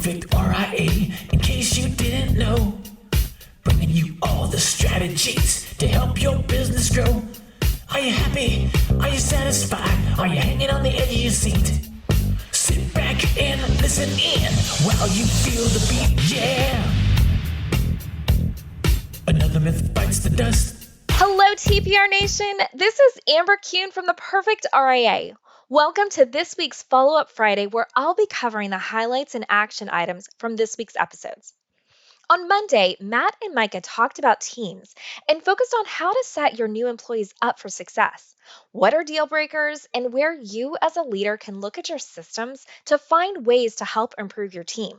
Perfect RIA, in case you didn't know. Bringing you all the strategies to help your business grow. Are you happy? Are you satisfied? Are you hanging on the edge of your seat? Sit back and listen in while you feel the beat, yeah. Another myth bites the dust. Hello, TPR Nation. This is Amber Kuhn from the Perfect RIA. Welcome to this week's Follow-Up Friday, where I'll be covering the highlights and action items from this week's episodes. On Monday, Matt and Micah talked about teams and focused on how to set your new employees up for success. What are deal breakers, and where you as a leader can look at your systems to find ways to help improve your team.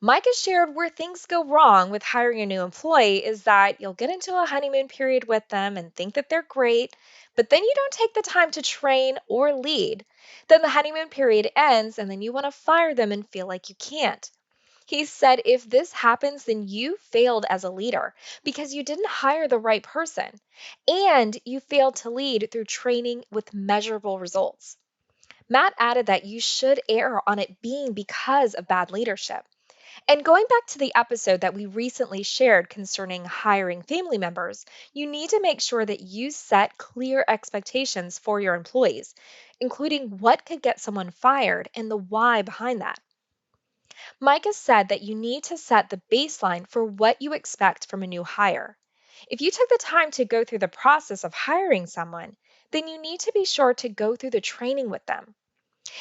Micah shared where things go wrong with hiring a new employee is that you'll get into a honeymoon period with them and think that they're great, but then you don't take the time to train or lead. Then the honeymoon period ends and then you want to fire them and feel like you can't. He said if this happens, then you failed as a leader because you didn't hire the right person and you failed to lead through training with measurable results. Matt added that you should err on it being because of bad leadership. And going back to the episode that we recently shared concerning hiring family members, you need to make sure that you set clear expectations for your employees, including what could get someone fired and the why behind that. Micah said that you need to set the baseline for what you expect from a new hire. If you took the time to go through the process of hiring someone, then you need to be sure to go through the training with them.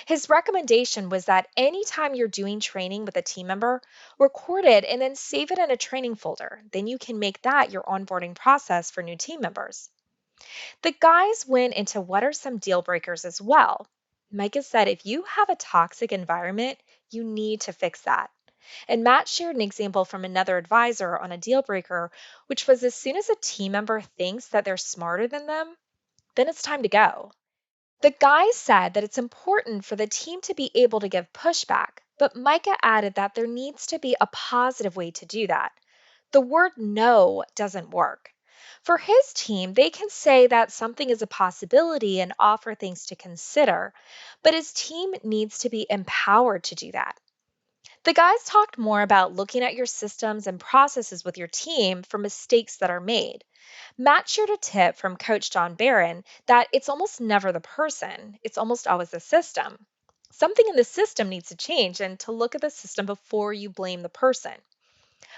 His recommendation was that anytime you're doing training with a team member, record it and then save it in a training folder. Then you can make that your onboarding process for new team members. The guys went into what are some deal breakers as well. Micah said if you have a toxic environment, you need to fix that. And Matt shared an example from another advisor on a deal breaker, which was as soon as a team member thinks that they're smarter than them, then it's time to go. The guys said that it's important for the team to be able to give pushback, but Micah added that there needs to be a positive way to do that. The word no doesn't work. For his team, they can say that something is a possibility and offer things to consider, but his team needs to be empowered to do that. The guys talked more about looking at your systems and processes with your team for mistakes that are made. Matt shared a tip from Coach John Barron that it's almost never the person, it's almost always the system. Something in the system needs to change and to look at the system before you blame the person.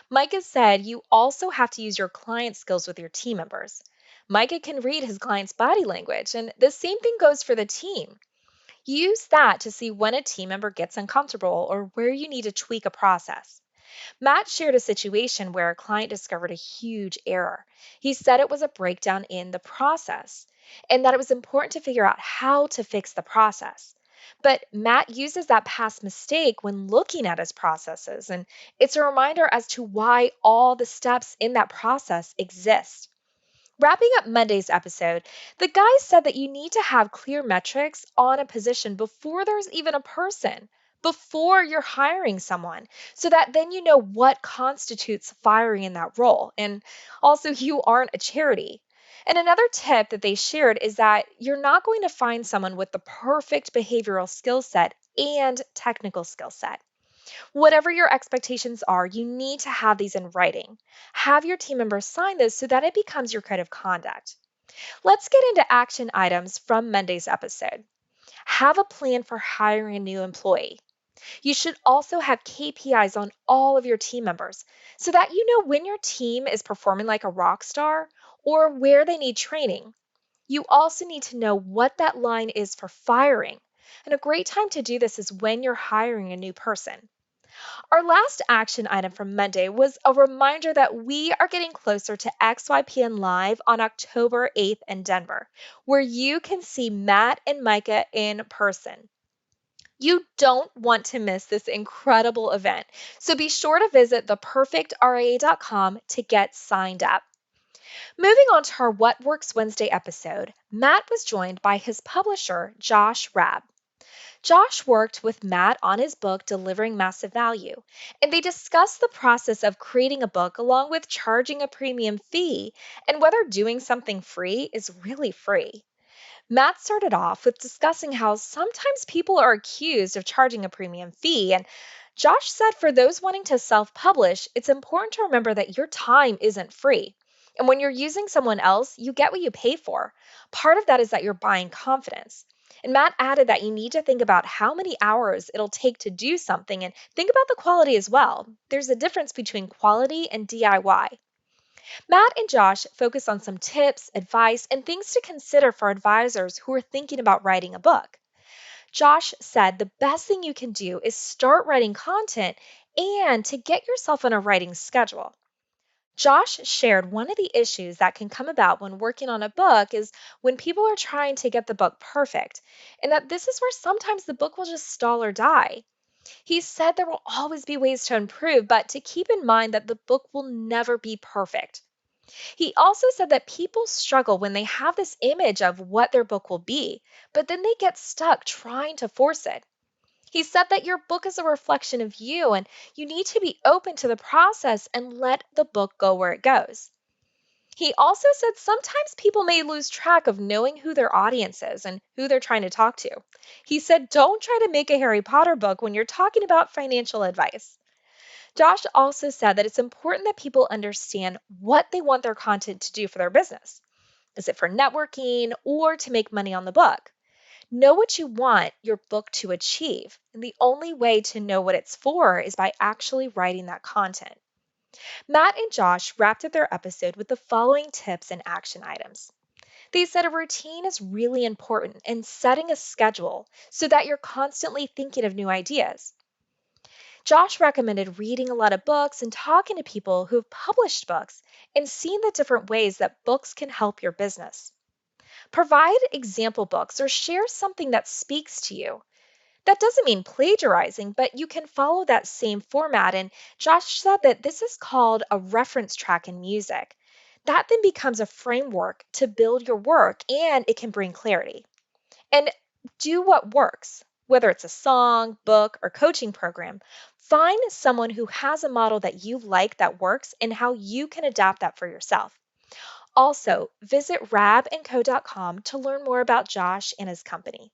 Micah said you also have to use your client skills with your team members. Micah can read his client's body language, and the same thing goes for the team. Use that to see when a team member gets uncomfortable or where you need to tweak a process. Matt shared a situation where a client discovered a huge error. He said it was a breakdown in the process and that it was important to figure out how to fix the process. But Matt uses that past mistake when looking at his processes, and it's a reminder as to why all the steps in that process exist. Wrapping up Monday's episode, the guys said that you need to have clear metrics on a position before there's even a person, before you're hiring someone, so that then you know what constitutes firing in that role. And also, you aren't a charity. And another tip that they shared is that you're not going to find someone with the perfect behavioral skill set and technical skill set. Whatever your expectations are, you need to have these in writing. Have your team members sign this so that it becomes your code of conduct. Let's get into action items from Monday's episode. Have a plan for hiring a new employee. You should also have KPIs on all of your team members so that you know when your team is performing like a rock star or where they need training. You also need to know what that line is for firing. And a great time to do this is when you're hiring a new person. Our last action item from Monday was a reminder that we are getting closer to XYPN Live on October 8th in Denver, where you can see Matt and Micah in person. You don't want to miss this incredible event, so be sure to visit theperfectria.com to get signed up. Moving on to our What Works Wednesday episode, Matt was joined by his publisher, Josh Rabb. Josh worked with Matt on his book, Delivering Massive Value, and they discussed the process of creating a book along with charging a premium fee and whether doing something free is really free. Matt started off with discussing how sometimes people are accused of charging a premium fee, and Josh said for those wanting to self publish, it's important to remember that your time isn't free. And when you're using someone else, you get what you pay for. Part of that is that you're buying confidence. And Matt added that you need to think about how many hours it'll take to do something and think about the quality as well. There's a difference between quality and DIY. Matt and Josh focus on some tips, advice, and things to consider for advisors who are thinking about writing a book. Josh said the best thing you can do is start writing content and to get yourself on a writing schedule. Josh shared one of the issues that can come about when working on a book is when people are trying to get the book perfect, and that this is where sometimes the book will just stall or die. He said there will always be ways to improve, but to keep in mind that the book will never be perfect. He also said that people struggle when they have this image of what their book will be, but then they get stuck trying to force it. He said that your book is a reflection of you and you need to be open to the process and let the book go where it goes. He also said sometimes people may lose track of knowing who their audience is and who they're trying to talk to. He said, don't try to make a Harry Potter book when you're talking about financial advice. Josh also said that it's important that people understand what they want their content to do for their business. Is it for networking or to make money on the book? Know what you want your book to achieve. And the only way to know what it's for is by actually writing that content. Matt and Josh wrapped up their episode with the following tips and action items. They said a routine is really important and setting a schedule so that you're constantly thinking of new ideas. Josh recommended reading a lot of books and talking to people who have published books and seeing the different ways that books can help your business. Provide example books or share something that speaks to you. That doesn't mean plagiarizing, but you can follow that same format. And Josh said that this is called a reference track in music. That then becomes a framework to build your work and it can bring clarity. And do what works, whether it's a song, book, or coaching program. Find someone who has a model that you like that works and how you can adapt that for yourself. Also, visit rabandco.com to learn more about Josh and his company.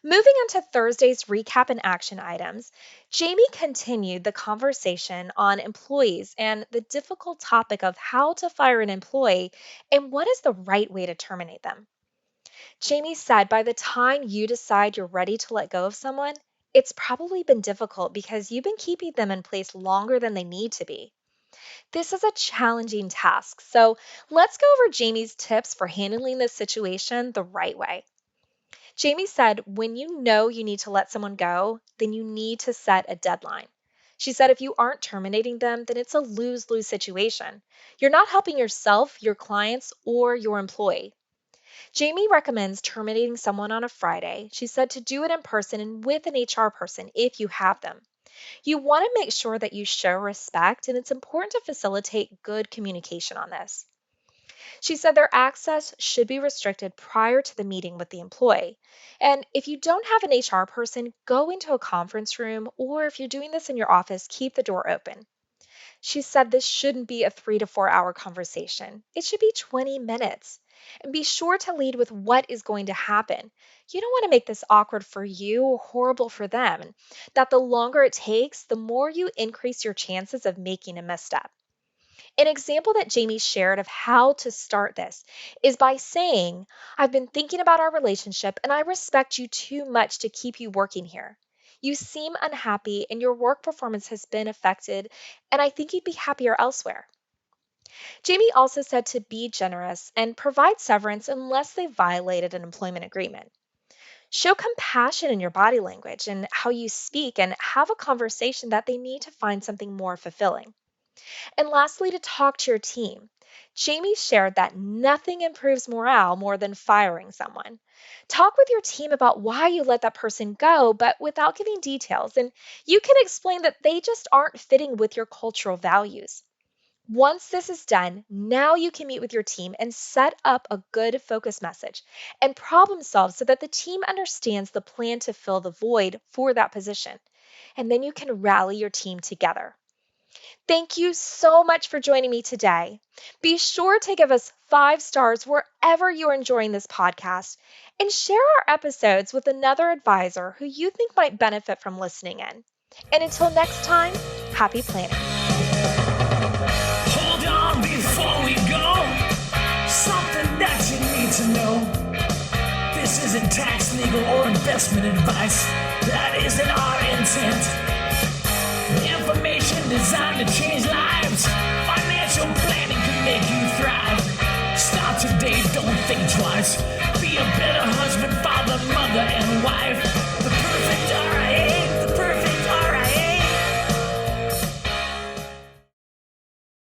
Moving on to Thursday's recap and action items, Jamie continued the conversation on employees and the difficult topic of how to fire an employee and what is the right way to terminate them. Jamie said by the time you decide you're ready to let go of someone, it's probably been difficult because you've been keeping them in place longer than they need to be. This is a challenging task, so let's go over Jamie's tips for handling this situation the right way. Jamie said, when you know you need to let someone go, then you need to set a deadline. She said, if you aren't terminating them, then it's a lose lose situation. You're not helping yourself, your clients, or your employee. Jamie recommends terminating someone on a Friday. She said to do it in person and with an HR person if you have them. You want to make sure that you show respect, and it's important to facilitate good communication on this. She said their access should be restricted prior to the meeting with the employee. And if you don't have an HR person, go into a conference room, or if you're doing this in your office, keep the door open. She said this shouldn't be a 3 to 4 hour conversation. It should be 20 minutes. And be sure to lead with what is going to happen. You don't want to make this awkward for you or horrible for them. And that the longer it takes, the more you increase your chances of making a misstep. An example that Jamie shared of how to start this is by saying, I've been thinking about our relationship and I respect you too much to keep you working here. You seem unhappy and your work performance has been affected, and I think you'd be happier elsewhere. Jamie also said to be generous and provide severance unless they violated an employment agreement. Show compassion in your body language and how you speak, and have a conversation that they need to find something more fulfilling. And lastly, to talk to your team. Jamie shared that nothing improves morale more than firing someone. Talk with your team about why you let that person go, but without giving details. And you can explain that they just aren't fitting with your cultural values. Once this is done, now you can meet with your team and set up a good focus message and problem solve so that the team understands the plan to fill the void for that position. And then you can rally your team together. Thank you so much for joining me today. Be sure to give us 5 stars wherever you're enjoying this podcast and share our episodes with another advisor who you think might benefit from listening in. And until next time, happy planning. Hold on before we go. Something that you need to know. This isn't tax, legal, or investment advice. That isn't our intent. Information designed to change lives. Financial planning can make you thrive. Start today, don't think twice. Be a better